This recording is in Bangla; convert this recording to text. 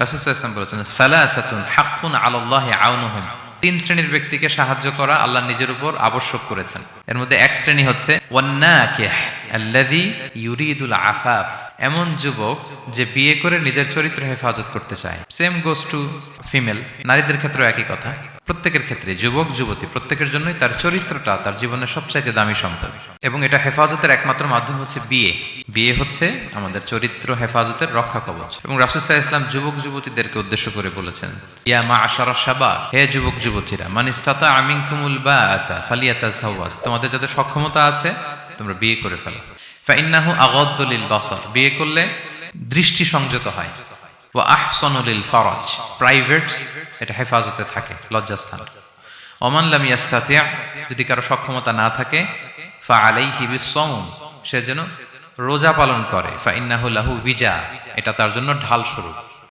রাসূল সাল্লাল্লাহু আলাইহি ওয়াসাল্লাম বলেছেন, সালাসাতুন হাক্কুন আলাল্লাহি আউনুহুম, তিন শ্রেণীর ব্যক্তিকে সাহায্য করা আল্লাহ নিজের উপর আবশ্যক করেছেন। এর মধ্যে এক শ্রেণী হচ্ছে ওয়ান্নাকিহ আল্লাযী ইউরিদুল আফাফ, এমন যুবক যে বিয়ে করে নিজের চরিত্র হেফাজত করতে চায়। সেম গোস টু ফিমেল, নারীদের ক্ষেত্রেও একই কথা। প্রত্যেকের ক্ষেত্রে যুবক যুবতী প্রত্যেকের জন্যই তার চরিত্রটা তার জীবনের সবচাইতে দামি সম্পদ, এবং এটা হেফাজতের একমাত্র মাধ্যম হচ্ছে বিয়ে। বিয়ে হচ্ছে আমাদের চরিত্র হেফাজতের রক্ষা কবচ। এবং রাসূল সাল্লাল্লাহু আলাইহি ওয়াসাল্লাম যুবক যুবতীদেরকে উদ্দেশ্য করে বলেছেন, ইয়া মাআশারাশ শাবাব, হে যুবক যুবতীরা, মান ইসতাতা মিনকুমুল বাআতা ফালিয়াতাযাওয়াজ, তোমাদের যাদের সক্ষমতা আছে তোমরা বিয়ে করে ফেলো। ফাইন্নাহু আগাদ্দু লিল বাসার, বিয়ে করলে দৃষ্টি সংযত হয়। ওয়া আহসানু লিল ফারাজ, প্রাইভেটস এটা হেফাজতে থাকে, লজ্জাস্থান। ওমান লাম ইয়াস্তাতি', যদি কারো সক্ষমতা না থাকে, ফাআলাইহি বিস-সাওম, সে যেন রোজা পালন করে। ফাইন্নাহু লাহু বিজা, এটা তার জন্য ঢাল স্বরূপ।